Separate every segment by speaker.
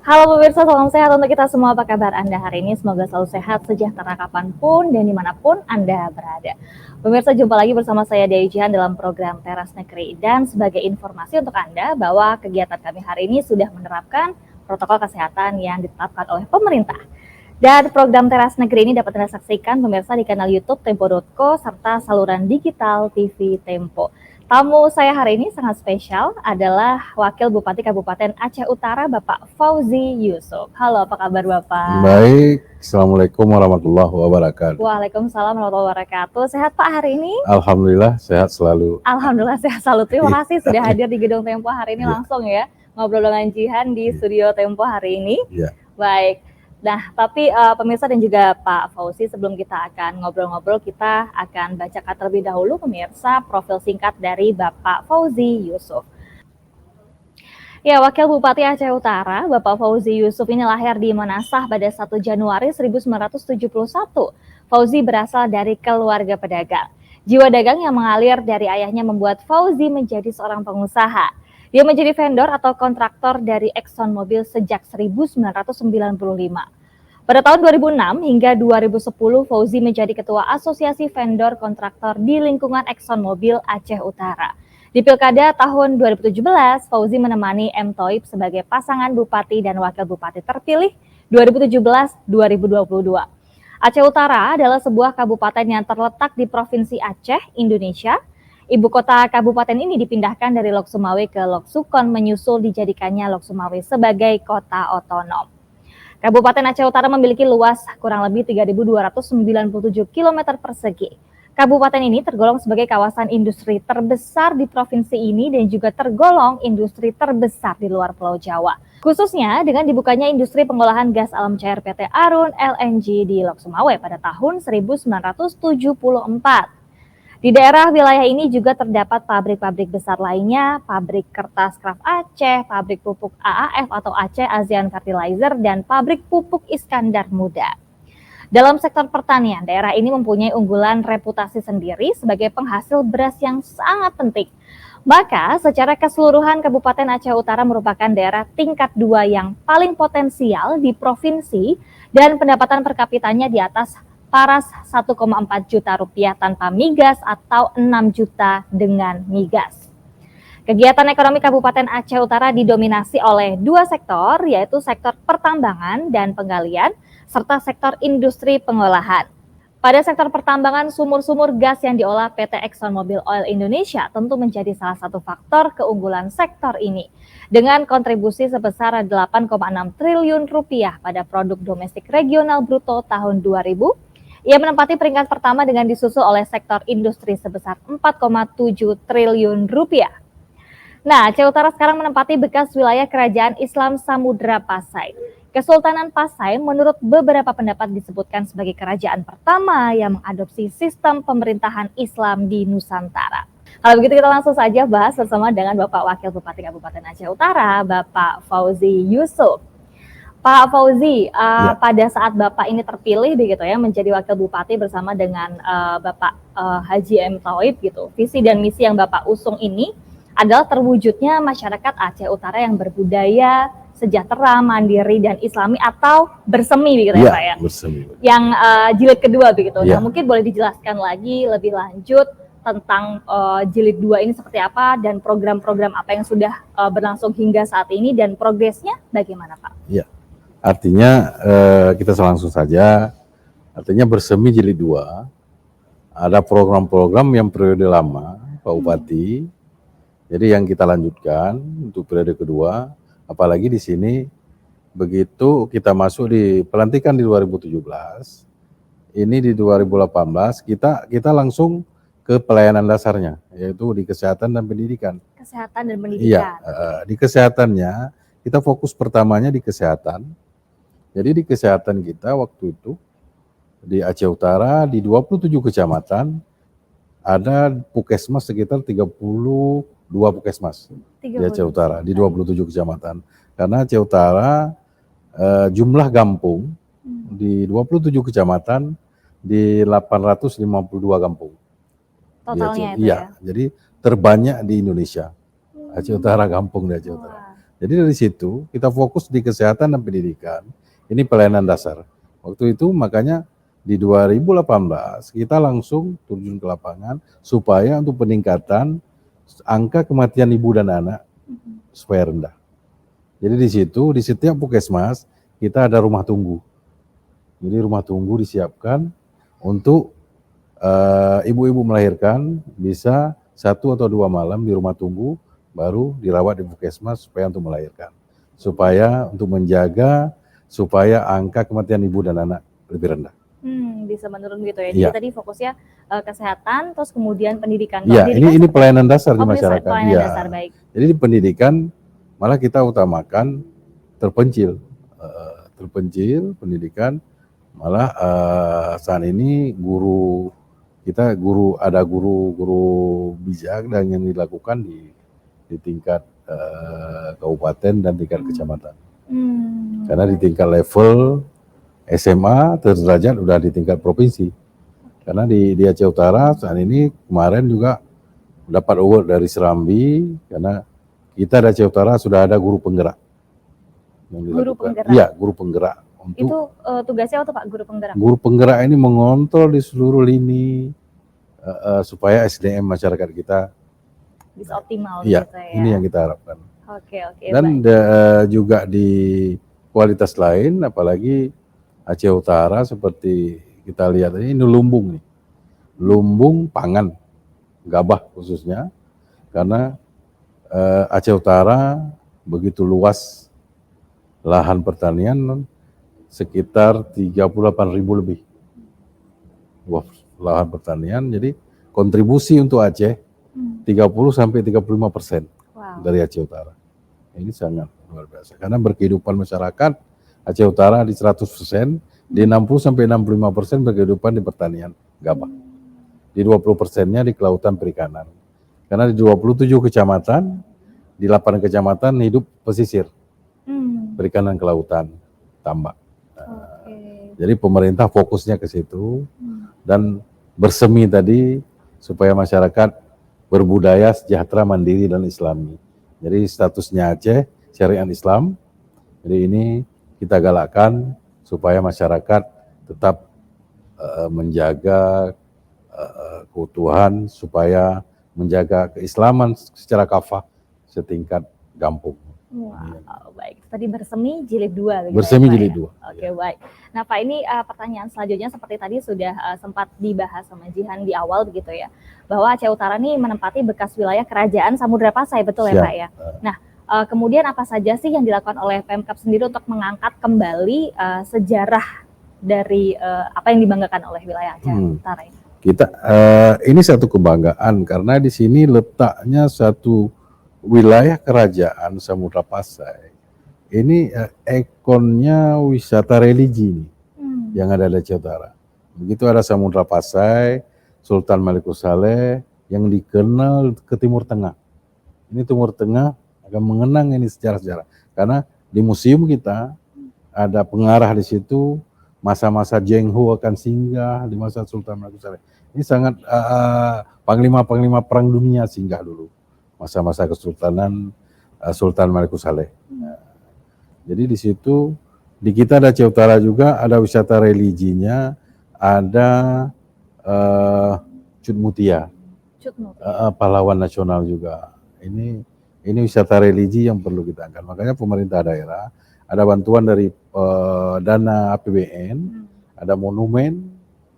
Speaker 1: Halo pemirsa, salam sehat untuk kita semua. Apa kabar Anda hari ini? Semoga selalu sehat, sejahtera kapanpun dan dimanapun Anda berada. Pemirsa, jumpa lagi bersama saya Dea Jihan dalam program Teras Negeri. Dan sebagai informasi untuk Anda bahwa kegiatan kami hari ini sudah menerapkan protokol kesehatan yang ditetapkan oleh pemerintah. Dan program Teras Negeri ini dapat Anda saksikan pemirsa di kanal YouTube Tempo.co serta saluran digital TV Tempo. Tamu saya hari ini sangat spesial adalah Wakil Bupati Kabupaten Aceh Utara, Bapak Fauzi Yusuf. Halo, apa kabar Bapak?
Speaker 2: Baik, Assalamualaikum warahmatullahi wabarakatuh.
Speaker 1: Waalaikumsalam warahmatullahi wabarakatuh. Sehat Pak hari ini?
Speaker 2: Alhamdulillah, sehat selalu.
Speaker 1: Alhamdulillah sehat selalu. Terima kasih sudah hadir di Gedung Tempo hari ini langsung ya. Ngobrol dengan Jihan di studio Tempo hari ini. Baik. Nah, tapi pemirsa dan juga Pak Fauzi, sebelum kita akan ngobrol-ngobrol, kita akan bacakan terlebih dahulu pemirsa profil singkat dari Bapak Fauzi Yusuf. Ya, Wakil Bupati Aceh Utara, Bapak Fauzi Yusuf ini lahir di Manasah pada 1 Januari 1971. Fauzi berasal dari keluarga pedagang. Jiwa dagang yang mengalir dari ayahnya membuat Fauzi menjadi seorang pengusaha. Dia menjadi vendor atau kontraktor dari Exxon Mobil sejak 1995. Pada tahun 2006 hingga 2010, Fauzi menjadi Ketua Asosiasi Vendor Kontraktor di lingkungan Exxon Mobil Aceh Utara. Di Pilkada tahun 2017, Fauzi menemani M. Thoib sebagai pasangan Bupati dan Wakil Bupati terpilih 2017-2022. Aceh Utara adalah sebuah kabupaten yang terletak di Provinsi Aceh, Indonesia. Ibu kota kabupaten ini dipindahkan dari Lok Sumawe ke Lok Sukon menyusul dijadikannya Lok Sumawe sebagai kota otonom. Kabupaten Aceh Utara memiliki luas kurang lebih 3.297 km persegi. Kabupaten ini tergolong sebagai kawasan industri terbesar di provinsi ini dan juga tergolong industri terbesar di luar Pulau Jawa. Khususnya dengan dibukanya industri pengolahan gas alam cair PT Arun LNG di Lok Sumawe pada tahun 1974. Di daerah wilayah ini juga terdapat pabrik-pabrik besar lainnya, pabrik kertas Kraft Aceh, pabrik pupuk AAF atau Aceh Asean Fertilizer, dan pabrik pupuk Iskandar Muda. Dalam sektor pertanian, daerah ini mempunyai unggulan reputasi sendiri sebagai penghasil beras yang sangat penting. Maka secara keseluruhan Kabupaten Aceh Utara merupakan daerah tingkat 2 yang paling potensial di provinsi dan pendapatan per kapitanya di atas paras 1,4 juta rupiah tanpa migas atau 6 juta dengan migas. Kegiatan ekonomi Kabupaten Aceh Utara didominasi oleh 2 sektor, yaitu sektor pertambangan dan penggalian, serta sektor industri pengolahan. Pada sektor pertambangan, sumur-sumur gas yang diolah PT Exxon Mobil Oil Indonesia tentu menjadi salah satu faktor keunggulan sektor ini. Dengan kontribusi sebesar 8,6 triliun rupiah pada produk domestik regional bruto tahun 2000, ia menempati peringkat pertama dengan disusul oleh sektor industri sebesar 4,7 triliun rupiah. Nah, Aceh Utara sekarang menempati bekas wilayah kerajaan Islam Samudra Pasai. Kesultanan Pasai menurut beberapa pendapat disebutkan sebagai kerajaan pertama yang mengadopsi sistem pemerintahan Islam di Nusantara. Kalau begitu kita langsung saja bahas bersama dengan Bapak Wakil Bupati Kabupaten Aceh Utara, Bapak Fauzi Yusuf. Pak Fauzi, pada saat Bapak ini terpilih begitu ya menjadi Wakil Bupati bersama dengan Bapak Haji M. Thoib gitu, visi dan misi yang Bapak usung ini adalah terwujudnya masyarakat Aceh Utara yang berbudaya, sejahtera, mandiri dan Islami atau bersemi begitu ya Pak ya?
Speaker 2: Bersemi.
Speaker 1: Yang jilid kedua begitu. Nah, mungkin boleh dijelaskan lagi lebih lanjut tentang jilid 2 ini seperti apa dan program-program apa yang sudah berlangsung hingga saat ini dan progresnya bagaimana Pak?
Speaker 2: Ya. Artinya kita langsung saja, artinya bersemi jilid 2, ada program-program yang periode lama Pak Bupati, jadi yang kita lanjutkan untuk periode kedua, apalagi di sini begitu kita masuk di pelantikan di 2017, ini di 2018 kita langsung ke pelayanan dasarnya, yaitu di kesehatan dan pendidikan.
Speaker 1: Kesehatan dan pendidikan.
Speaker 2: Iya, di kesehatannya kita fokus pertamanya di kesehatan. Jadi di kesehatan kita waktu itu di Aceh Utara di 27 kecamatan ada puskesmas sekitar 32 puskesmas di Aceh Utara di 27 kecamatan. Karena Aceh Utara jumlah kampung di 27 kecamatan di 852 kampung.
Speaker 1: Totalnya itu
Speaker 2: ya. Jadi terbanyak di Indonesia. Aceh Utara kampung di Aceh Utara. Jadi dari situ kita fokus di kesehatan dan pendidikan. Ini pelayanan dasar. Waktu itu makanya di 2018 kita langsung turun ke lapangan supaya untuk peningkatan angka kematian ibu dan anak supaya rendah. Jadi di situ di setiap puskesmas kita ada rumah tunggu. Jadi rumah tunggu disiapkan untuk ibu-ibu melahirkan bisa 1 atau 2 malam di rumah tunggu, baru dirawat di puskesmas supaya untuk melahirkan. Supaya untuk menjaga supaya angka kematian ibu dan anak lebih rendah.
Speaker 1: Bisa menurun gitu ya. Jadi
Speaker 2: Iya.
Speaker 1: tadi fokusnya kesehatan, terus kemudian pendidikan.
Speaker 2: Iya,
Speaker 1: Pendidikan
Speaker 2: ini
Speaker 1: seperti
Speaker 2: pelayanan dasar di
Speaker 1: apa?
Speaker 2: masyarakat.
Speaker 1: Pelayanan
Speaker 2: Iya.
Speaker 1: dasar, baik.
Speaker 2: Jadi di pendidikan malah kita utamakan terpencil, terpencil pendidikan. Malah saat ini ada guru bijak dan yang dilakukan di tingkat kabupaten dan tingkat kecamatan. Karena di tingkat level SMA terderajat udah di tingkat provinsi. Karena di Aceh Utara saat ini kemarin juga dapat award dari Serambi karena kita di Aceh Utara sudah ada guru penggerak.
Speaker 1: Guru penggerak?
Speaker 2: Iya, guru penggerak.
Speaker 1: Itu tugasnya apa Pak, guru penggerak?
Speaker 2: Guru penggerak ini mengontrol di seluruh lini supaya SDM masyarakat kita
Speaker 1: bisa optimal.
Speaker 2: Iya,
Speaker 1: gitu ya.
Speaker 2: ini yang kita harapkan.
Speaker 1: Oke,
Speaker 2: Dan juga di kualitas lain, apalagi Aceh Utara seperti kita lihat ini lumbung nih, lumbung pangan, gabah khususnya, karena Aceh Utara begitu luas lahan pertanian sekitar 38.000 lebih lahan pertanian, jadi kontribusi untuk Aceh 30-35% dari Aceh Utara. Ini sangat luar biasa. Karena berkehidupan masyarakat Aceh Utara di 100%, di 60-65% berkehidupan di pertanian gabah. Di 20%-nya di kelautan perikanan. Karena di 27 kecamatan, di 8 kecamatan hidup pesisir. Perikanan kelautan, tambak. Jadi pemerintah fokusnya ke situ dan bersemi tadi supaya masyarakat berbudaya, sejahtera, mandiri, dan islami. Jadi statusnya Aceh, syariat Islam. Jadi ini kita galakkan supaya masyarakat tetap menjaga keutuhan, supaya menjaga keislaman secara kafah setingkat kampung.
Speaker 1: Wow, baik. Tadi bersemi jilid 2.
Speaker 2: Bersemi jilid 2.
Speaker 1: Oke, baik. Nah Pak, ini pertanyaan selanjutnya seperti tadi sudah sempat dibahas sama Jihan di awal begitu ya, bahwa Aceh Utara ini menempati bekas wilayah kerajaan Samudra Pasai, betul ya Pak ya? Nah, kemudian apa saja sih yang dilakukan oleh Pemkab sendiri untuk mengangkat kembali sejarah dari apa yang dibanggakan oleh wilayah Aceh Utara ini?
Speaker 2: Ini satu kebanggaan karena di sini letaknya satu wilayah kerajaan Samudra Pasai. Ini ikonnya wisata religi nih, yang ada di Aceh Utara. Begitu ada Samudra Pasai, Sultan Malikus Saleh yang dikenal ke Timur Tengah. Ini Timur Tengah akan mengenang ini sejarah-sejarah. Karena di museum kita ada pengarah di situ, masa-masa Zheng He akan singgah di masa Sultan Malikus Saleh. Ini sangat panglima-panglima perang dunia singgah dulu. Masa-masa kesultanan Sultan Malikus Saleh. Jadi di situ di kita ada Aceh Utara juga ada wisata religinya, ada Cut Mutia, pahlawan nasional juga. Ini wisata religi yang perlu kita angkat. Makanya pemerintah daerah ada bantuan dari dana APBN, ada monumen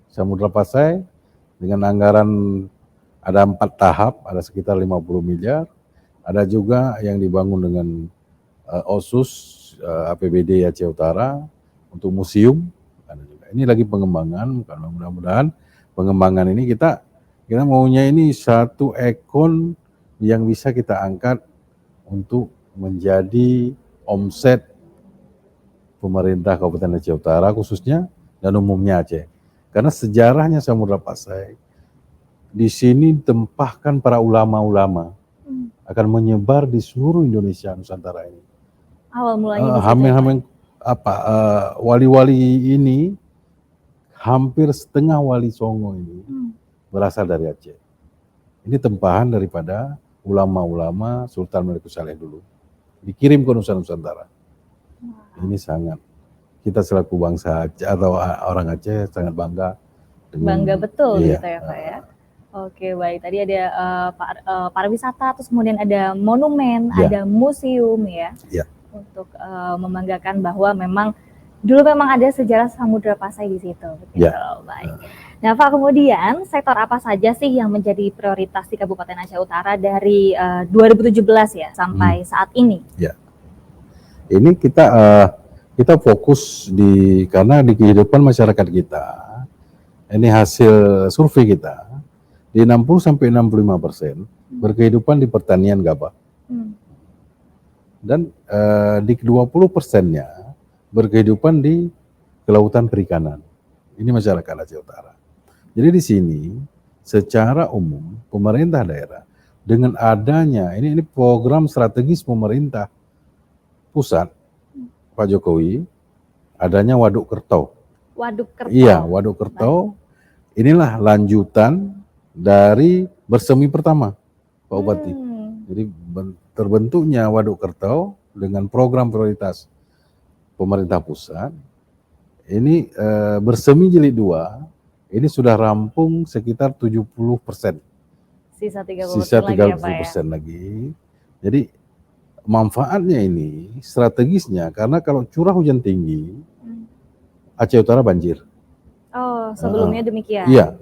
Speaker 2: Samudra Pasai dengan anggaran ada 4 tahap, ada sekitar 50 miliar. Ada juga yang dibangun dengan OSUS APBD Aceh Utara untuk museum. Ini lagi pengembangan, mudah-mudahan pengembangan ini kita maunya ini satu ikon yang bisa kita angkat untuk menjadi omset pemerintah Kabupaten Aceh Utara khususnya dan umumnya Aceh. Karena sejarahnya Samudra Pasai di sini tempahkan para ulama-ulama akan menyebar di seluruh Indonesia Nusantara ini.
Speaker 1: Awal mulanya
Speaker 2: wali-wali ini hampir setengah wali Songo ini berasal dari Aceh. Ini tempahan daripada ulama-ulama Sultan Malikus Saleh dulu. dikirim ke Nusa Nusantara. Ini sangat, kita selaku bangsa Aceh atau orang Aceh sangat bangga.
Speaker 1: Bangga betul
Speaker 2: iya,
Speaker 1: gitu ya Pak ya. Oke baik, tadi ada pariwisata, terus kemudian ada monumen,
Speaker 2: Ya.
Speaker 1: ada museum ya,
Speaker 2: Ya.
Speaker 1: untuk membanggakan bahwa memang dulu memang ada sejarah Samudra Pasai di situ. Gitu.
Speaker 2: Ya.
Speaker 1: Baik. Nah Pak, kemudian sektor apa saja sih yang menjadi prioritas di Kabupaten Aceh Utara dari 2017 ya sampai saat ini?
Speaker 2: Ya. Ini kita fokus karena di kehidupan masyarakat kita, ini hasil survei kita, di 60-65% berkehidupan di pertanian gabah. Dan di 20%-nya berkehidupan di kelautan perikanan. Ini masyarakat Aceh Utara. Jadi di sini secara umum pemerintah daerah dengan adanya ini program strategis pemerintah pusat Pak Jokowi, adanya Waduk Kertau.
Speaker 1: Waduk Kertau.
Speaker 2: Iya, Waduk Kertau. Inilah lanjutan dari bersemi pertama Pak Bupati. Jadi terbentuknya Waduk Kertau dengan program prioritas pemerintah pusat. Ini bersemi jilid 2, ini sudah rampung sekitar 70%.
Speaker 1: Sisa 30%
Speaker 2: lagi. Jadi manfaatnya ini strategisnya karena kalau curah hujan tinggi, Aceh Utara banjir.
Speaker 1: Oh, sebelumnya demikian.
Speaker 2: Iya,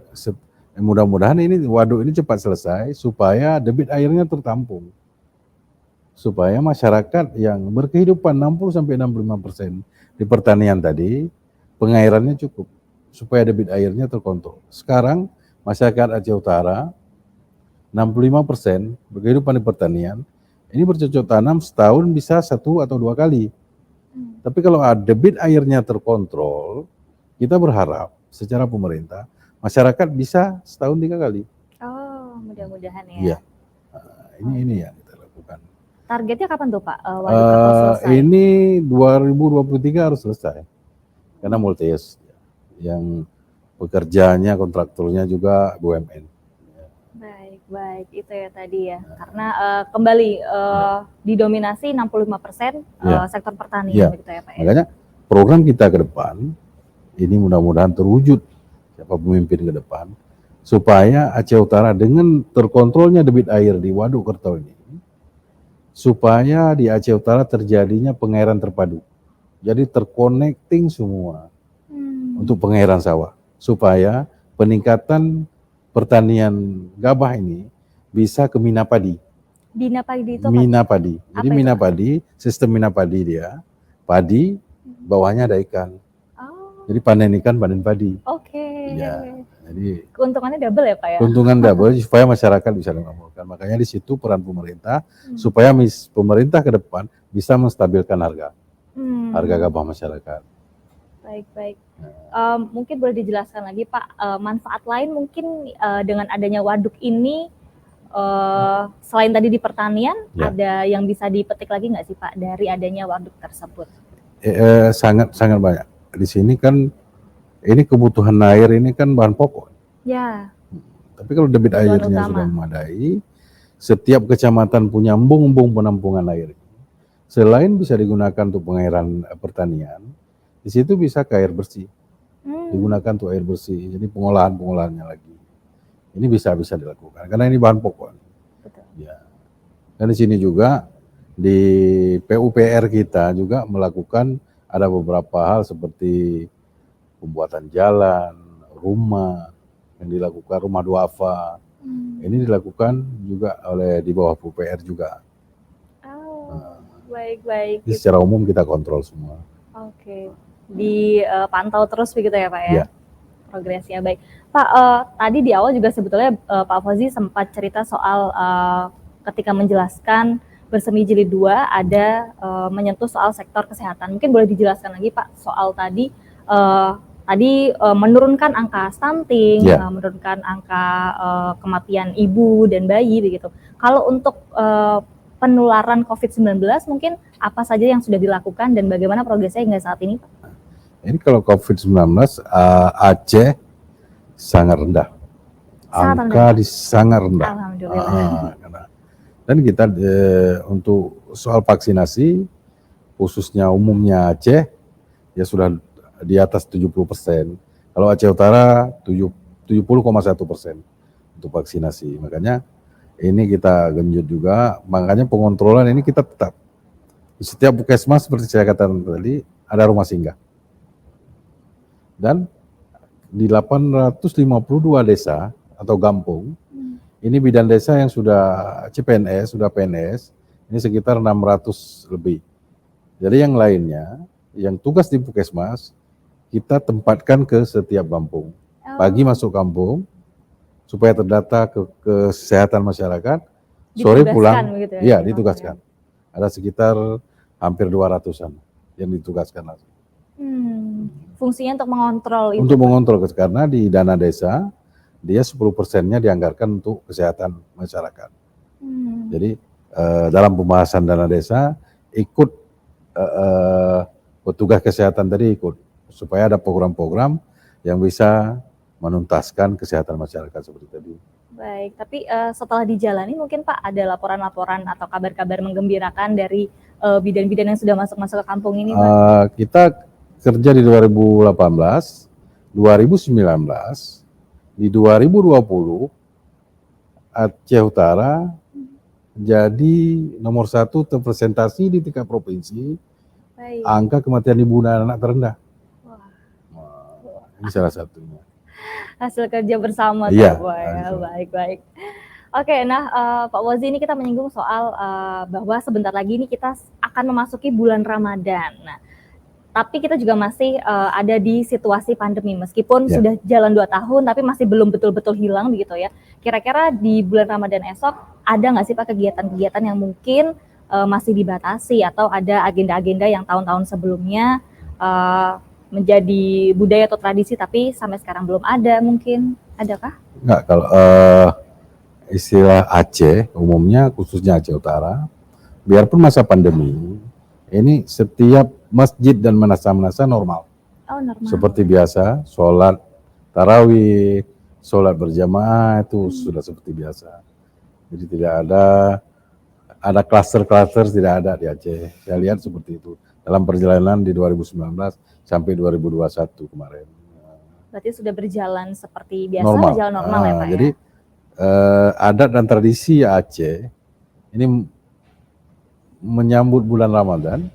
Speaker 2: mudah-mudahan ini waduk ini cepat selesai supaya debit airnya tertampung. Supaya masyarakat yang berkehidupan 60-65% di pertanian tadi, pengairannya cukup. Supaya debit airnya terkontrol. Sekarang masyarakat Aceh Utara 65% berkehidupan di pertanian, ini bercocok tanam setahun bisa 1 atau 2 kali. Tapi kalau debit airnya terkontrol, kita berharap secara pemerintah, masyarakat bisa setahun 3 kali.
Speaker 1: Oh, mudah-mudahan ya.
Speaker 2: Iya. Ini yang kita lakukan.
Speaker 1: Targetnya kapan tuh Pak? Waduk Kertau selesai?
Speaker 2: Ini 2023 harus selesai. Karena multi-use. Yang pekerjaannya, kontraktornya juga BUMN.
Speaker 1: Baik, itu ya tadi ya. Karena kembali didominasi 65% sektor pertanian gitu ya Pak ya.
Speaker 2: Makanya program kita ke depan, ini mudah-mudahan terwujud siapa pemimpin ke depan, supaya Aceh Utara dengan terkontrolnya debit air di Waduk Kertau ini, supaya di Aceh Utara terjadinya pengairan terpadu. Jadi terconnecting semua untuk pengairan sawah, supaya peningkatan pertanian gabah ini bisa ke Minapadi.
Speaker 1: Minapadi itu
Speaker 2: Minapadi. Jadi Minapadi, sistem Minapadi dia, padi, bawahnya ada ikan.
Speaker 1: Oh.
Speaker 2: Jadi panen ikan, panen padi.
Speaker 1: Oke.
Speaker 2: Ya, jadi
Speaker 1: keuntungannya double ya Pak ya?
Speaker 2: Keuntungan double supaya masyarakat bisa mengamalkan. Makanya di situ peran pemerintah supaya pemerintah ke depan bisa menstabilkan harga gabah masyarakat.
Speaker 1: Baik. Mungkin boleh dijelaskan lagi Pak, manfaat lain mungkin dengan adanya waduk ini, selain tadi di pertanian, ada yang bisa dipetik lagi nggak sih Pak dari adanya waduk tersebut?
Speaker 2: Sangat banyak. Di sini kan ini kebutuhan air ini kan bahan pokok.
Speaker 1: Ya.
Speaker 2: Tapi kalau debit airnya sudah memadai, setiap kecamatan punya embung-embung penampungan air. Selain bisa digunakan untuk pengairan pertanian, di situ bisa ke air bersih. Digunakan untuk air bersih. Jadi pengolahannya lagi. Ini bisa dilakukan karena ini bahan pokok.
Speaker 1: Betul.
Speaker 2: Ya. Dan di sini juga di PUPR kita juga melakukan ada beberapa hal seperti pembuatan jalan, rumah yang dilakukan, rumah duafa. Ini dilakukan juga di bawah PUPR juga.
Speaker 1: Baik.
Speaker 2: Jadi secara umum kita kontrol semua.
Speaker 1: Oke. Dipantau terus begitu ya Pak ya?
Speaker 2: Ya.
Speaker 1: Progresnya baik. Pak, tadi di awal juga sebetulnya Pak Fauzi sempat cerita soal ketika menjelaskan bersemi jilid 2 ada menyentuh soal sektor kesehatan. Mungkin boleh dijelaskan lagi Pak soal tadi menurunkan angka stunting, menurunkan angka kematian ibu dan bayi begitu. Kalau untuk penularan COVID-19 mungkin apa saja yang sudah dilakukan dan bagaimana progresnya hingga saat ini Pak?
Speaker 2: Ini kalau COVID-19 Aceh sangat rendah. Angka sangat rendah.
Speaker 1: Alhamdulillah.
Speaker 2: Dan kita untuk soal vaksinasi, khususnya umumnya Aceh, ya sudah di atas 70%. Kalau Aceh Utara 70,1% untuk vaksinasi. Makanya ini kita genjot juga, makanya pengontrolan ini kita tetap. Di setiap puskesmas seperti saya katakan tadi, ada rumah singgah. Dan di 852 desa atau kampung, ini bidan desa yang sudah CPNS, sudah PNS, ini sekitar 600 lebih. Jadi yang lainnya, yang tugas di puskesmas, kita tempatkan ke setiap kampung. Pagi masuk kampung, supaya terdata ke kesehatan masyarakat, sore pulang,
Speaker 1: begitu
Speaker 2: iya ditugaskan. Ada sekitar hampir 200-an yang ditugaskan langsung.
Speaker 1: Fungsinya untuk mengontrol itu.
Speaker 2: Untuk mengontrol, karena di dana desa, dia 10%-nya dianggarkan untuk kesehatan masyarakat. Jadi dalam pembahasan dana desa, ikut petugas kesehatan tadi ikut, supaya ada program-program yang bisa menuntaskan kesehatan masyarakat seperti tadi.
Speaker 1: Baik, tapi setelah dijalani mungkin Pak ada laporan-laporan atau kabar-kabar menggembirakan dari bidan-bidan yang sudah masuk ke kampung ini Pak?
Speaker 2: Kita kerja di 2018, 2019, di 2020 Aceh Utara jadi nomor 1 terpresentasi di tingkat provinsi.
Speaker 1: Baik.
Speaker 2: Angka kematian ibu dan anak terendah. Ini salah satunya.
Speaker 1: Hasil kerja bersama
Speaker 2: iya,
Speaker 1: ya. Baik. Oke, nah Pak Wazi, ini kita menyinggung soal bahwa sebentar lagi ini kita akan memasuki bulan Ramadan. Nah, tapi kita juga masih ada di situasi pandemi, meskipun sudah jalan 2 tahun, tapi masih belum betul-betul hilang begitu ya. Kira-kira di bulan Ramadan esok ada nggak sih Pak kegiatan-kegiatan yang mungkin masih dibatasi, atau ada agenda-agenda yang tahun-tahun sebelumnya menjadi budaya atau tradisi tapi sampai sekarang belum ada, mungkin adakah?
Speaker 2: Enggak, kalau istilah Aceh umumnya, khususnya Aceh Utara, biarpun masa pandemi, ini setiap masjid dan manasa-manasa normal.
Speaker 1: Normal.
Speaker 2: Seperti biasa, sholat tarawih, sholat berjamaah itu sudah seperti biasa. Jadi tidak ada klaster-klaster, tidak ada di Aceh. Saya lihat seperti itu dalam perjalanan di 2019 sampai 2021 kemarin.
Speaker 1: Berarti sudah berjalan seperti biasa,
Speaker 2: normal.
Speaker 1: Berjalan normal ya Pak.
Speaker 2: Jadi adat dan tradisi Aceh ini menyambut bulan Ramadan.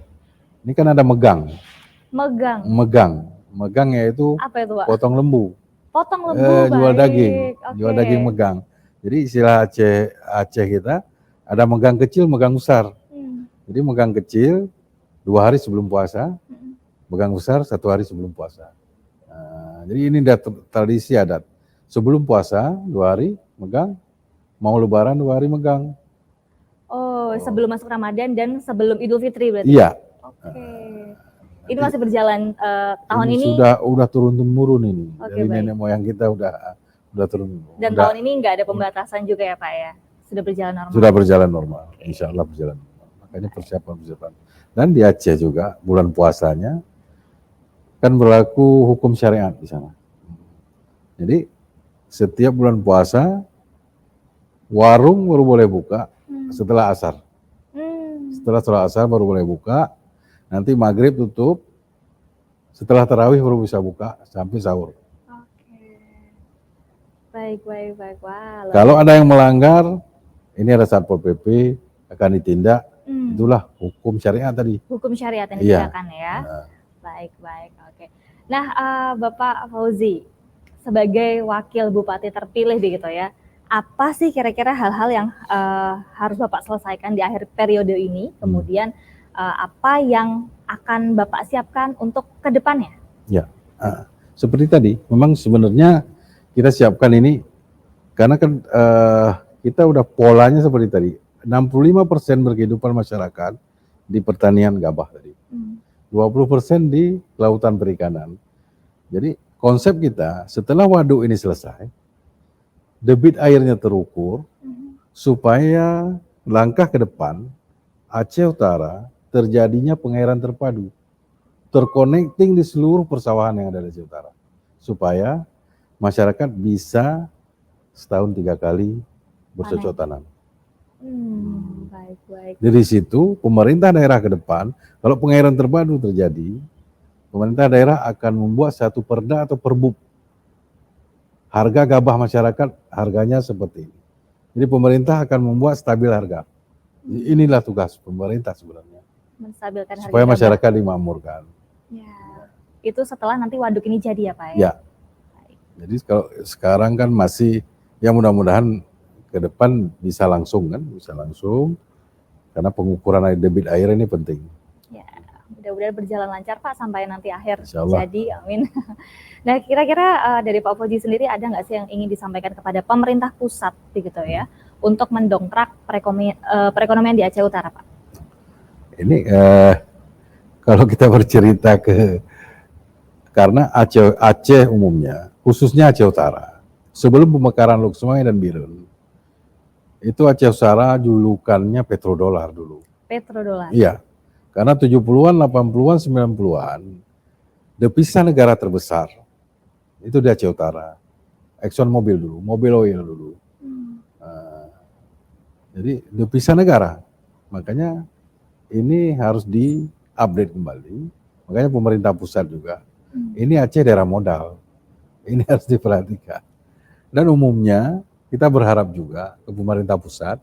Speaker 2: Ini kan ada megang. Megang yaitu
Speaker 1: apa itu Pak?
Speaker 2: Potong lembu.
Speaker 1: Potong lembu,
Speaker 2: jual daging, jual daging megang. Jadi istilah Aceh kita ada megang kecil, megang besar. Jadi megang kecil 2 hari sebelum puasa, megang besar 1 hari sebelum puasa. Jadi ini tradisi adat. Sebelum puasa 2 hari megang, mau lebaran 2 hari megang.
Speaker 1: Sebelum masuk Ramadan dan sebelum Idul Fitri berarti?
Speaker 2: Iya.
Speaker 1: Ini masih berjalan tahun ini?
Speaker 2: Udah turun-temurun ini. Dari nenek moyang kita udah turun.
Speaker 1: Dan tahun ini nggak ada pembatasan juga ya Pak ya? Sudah berjalan normal?
Speaker 2: Sudah berjalan normal, insya Allah berjalan normal. Makanya persiapan. Dan di Aceh juga bulan puasanya kan berlaku hukum syariat di sana. Jadi setiap bulan puasa warung baru boleh buka setelah asar. Setelah sholat asar baru boleh buka. Nanti maghrib tutup. Setelah tarawih baru bisa buka sampai sahur.
Speaker 1: Baik. Wah,
Speaker 2: kalau ada yang melanggar, ini ada Satpol PP akan ditindak. Itulah hukum syariat tadi.
Speaker 1: Hukum syariat yang ditegakkan ya. Baik. Oke. Nah, Bapak Fauzi, sebagai wakil Bupati terpilih begitu ya, apa sih kira-kira hal-hal yang harus Bapak selesaikan di akhir periode ini? Kemudian apa yang akan Bapak siapkan untuk ke depannya? Ya,
Speaker 2: seperti tadi, memang sebenarnya kita siapkan ini karena kan kita udah polanya seperti tadi, 65% berkehidupan masyarakat di pertanian gabah tadi, 20% di kelautan perikanan. Jadi konsep kita setelah waduk ini selesai, debit airnya terukur, supaya langkah ke depan Aceh Utara terjadinya pengairan terpadu, terconnecting di seluruh persawahan yang ada di Aceh Utara, supaya masyarakat bisa setahun 3 kali bercocok tanam.
Speaker 1: Baik.
Speaker 2: Dari situ pemerintah daerah ke depan, kalau pengairan terpadu terjadi, pemerintah daerah akan membuat satu perda atau perbub. Harga gabah masyarakat harganya seperti ini. Jadi pemerintah akan membuat stabil harga. Inilah tugas pemerintah sebenarnya.
Speaker 1: Menstabilkan harga
Speaker 2: Supaya
Speaker 1: gabah.
Speaker 2: masyarakat dimakmurkan.
Speaker 1: Ya. Itu setelah nanti waduk ini jadi ya Pak ya?
Speaker 2: Ya. Jadi kalau sekarang kan masih, ya mudah-mudahan ke depan bisa langsung kan, bisa langsung. Karena pengukuran debit air ini penting.
Speaker 1: Ya, mudah-mudahan berjalan lancar Pak sampai nanti akhir
Speaker 2: Insyaallah.
Speaker 1: jadi, amin. Nah, kira-kira dari Pak Fauzi sendiri ada nggak sih yang ingin disampaikan kepada pemerintah pusat begitu ya, untuk mendongkrak perekonomian di Aceh Utara, Pak?
Speaker 2: Ini kalau kita bercerita karena Aceh umumnya, khususnya Aceh Utara, sebelum pemekaran Lok Sungai dan Birun, itu Aceh Utara julukannya petrodolar dulu.
Speaker 1: Petrodolar.
Speaker 2: Iya, karena 70-an, 80-an, 90-an, devisa negara terbesar itu di Aceh Utara. Exxon Mobil dulu, Mobil Oil dulu. Jadi devisa negara. Makanya ini harus di-update kembali. Makanya pemerintah pusat juga. Ini Aceh daerah modal. Ini harus diperhatikan. Dan umumnya kita berharap juga ke pemerintah pusat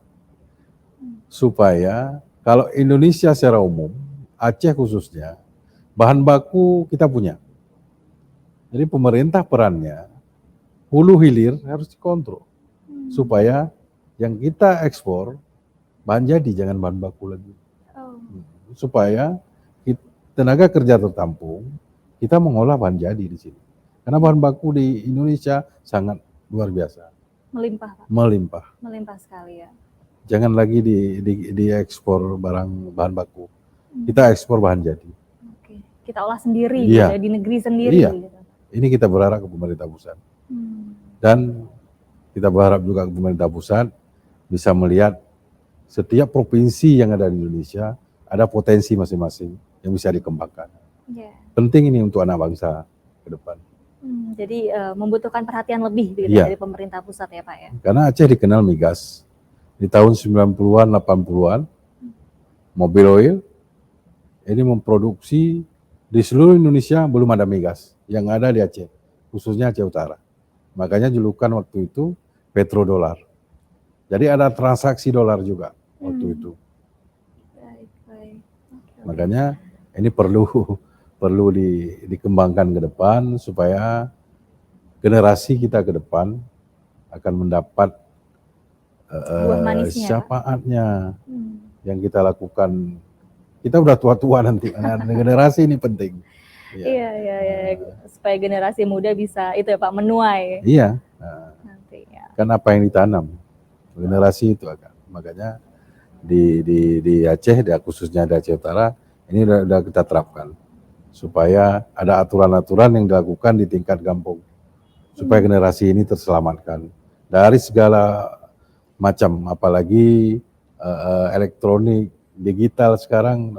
Speaker 2: supaya kalau Indonesia secara umum, Aceh khususnya, bahan baku kita punya. Jadi pemerintah perannya hulu hilir harus dikontrol supaya yang kita ekspor bahan jadi, jangan bahan baku lagi. Supaya tenaga kerja tertampung, kita mengolah bahan jadi di sini. Karena bahan baku di Indonesia sangat luar biasa.
Speaker 1: Melimpah, Pak. Melimpah sekali ya.
Speaker 2: Jangan lagi diekspor bahan baku. Kita ekspor bahan jadi.
Speaker 1: Oke. Kita olah sendiri gitu ya, di negeri sendiri.
Speaker 2: Iya.
Speaker 1: Gitu.
Speaker 2: Ini kita berharap ke pemerintah pusat. Dan kita berharap juga ke pemerintah pusat bisa melihat setiap provinsi yang ada di Indonesia ada potensi masing-masing yang bisa dikembangkan. Penting ini untuk anak bangsa ke depan.
Speaker 1: Jadi membutuhkan perhatian lebih gitu dari pemerintah pusat ya Pak ya.
Speaker 2: Karena Aceh dikenal migas. Di tahun 90-an, 80-an, Mobil Oil ini memproduksi di seluruh Indonesia belum ada migas. Yang ada di Aceh, khususnya Aceh Utara. Makanya julukan waktu itu petrodolar. Jadi ada transaksi dolar juga waktu itu. Makanya ini perlu dikembangkan ke depan supaya generasi kita ke depan akan mendapat syafaatnya yang kita lakukan. Kita udah tua-tua nanti, generasi ini penting.
Speaker 1: Iya. Supaya generasi muda bisa itu ya Pak menuai.
Speaker 2: Iya.
Speaker 1: Nanti ya.
Speaker 2: Kan apa yang ditanam generasi itu akan. Makanya di Aceh, khususnya di Aceh Utara, ini udah kita terapkan supaya ada aturan-aturan yang dilakukan di tingkat kampung supaya generasi ini terselamatkan dari segala macam, apalagi elektronik digital sekarang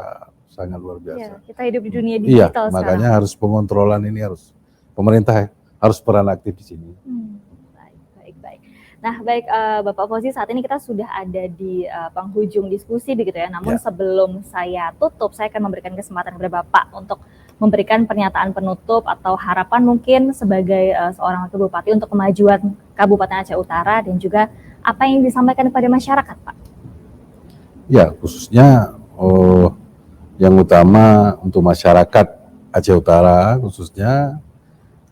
Speaker 2: sangat luar biasa.
Speaker 1: Iya, kita hidup di dunia digital sekarang.
Speaker 2: Makanya harus pengontrolan ini pemerintah harus peran aktif di sini.
Speaker 1: Baik. Nah, baik Bapak Fauzi, saat ini kita sudah ada di penghujung diskusi begitu ya. Namun sebelum saya tutup, saya akan memberikan kesempatan kepada Bapak untuk memberikan pernyataan penutup atau harapan mungkin sebagai seorang wakil bupati untuk kemajuan Kabupaten Aceh Utara dan juga apa yang disampaikan kepada masyarakat, Pak.
Speaker 2: Ya, khususnya yang utama untuk masyarakat Aceh Utara khususnya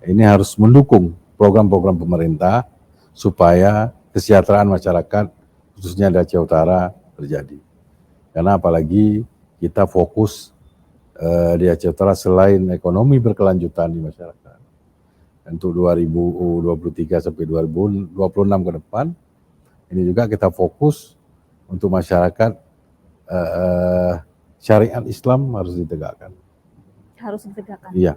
Speaker 2: ini harus mendukung program-program pemerintah supaya kesejahteraan masyarakat khususnya di Aceh Utara terjadi. Karena apalagi kita fokus di Aceh Utara selain ekonomi berkelanjutan di masyarakat. Untuk 2023 sampai 2026 ke depan, ini juga kita fokus untuk masyarakat syariat Islam harus ditegakkan.
Speaker 1: Harus ditegakkan.
Speaker 2: Iya.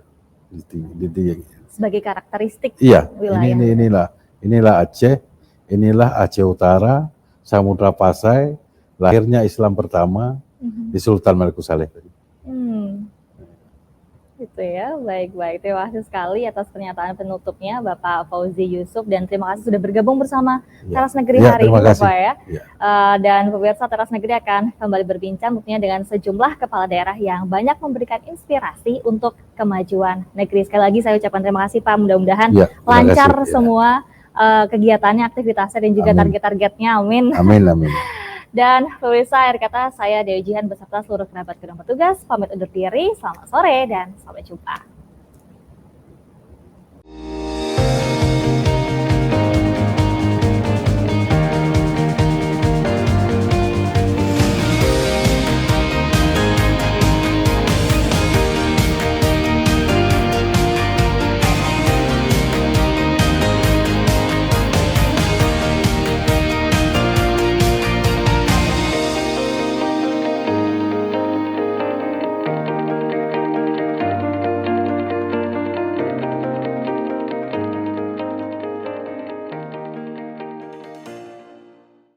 Speaker 1: Sebagai karakteristik
Speaker 2: wilayah. Inilah Aceh, inilah Aceh Utara, Samudra Pasai, lahirnya Islam pertama di Sultan Maliku Saleh tadi.
Speaker 1: Gitu ya, baik-baik. Terima kasih sekali atas pernyataan penutupnya Bapak Fauzi Yusuf dan terima kasih sudah bergabung bersama
Speaker 2: Ya.
Speaker 1: Teras Negeri
Speaker 2: Ya,
Speaker 1: hari
Speaker 2: terima
Speaker 1: ini
Speaker 2: kasih.
Speaker 1: Bapak ya.
Speaker 2: Ya.
Speaker 1: Dan pemirsa Teras Negeri akan kembali berbincang tentunya dengan sejumlah kepala daerah yang banyak memberikan inspirasi untuk kemajuan negeri. Sekali lagi saya ucapkan terima kasih Pak, mudah-mudahan
Speaker 2: Ya, terima
Speaker 1: lancar
Speaker 2: kasih. Ya.
Speaker 1: semua kegiatannya, aktivitasnya dan juga
Speaker 2: Amin.
Speaker 1: target-targetnya. Amin.
Speaker 2: Amin, amin.
Speaker 1: Dan pemirsa, akhir kata saya Dewi Jihan beserta seluruh kerabat gedung petugas pamit undur diri. Selamat sore dan sampai jumpa.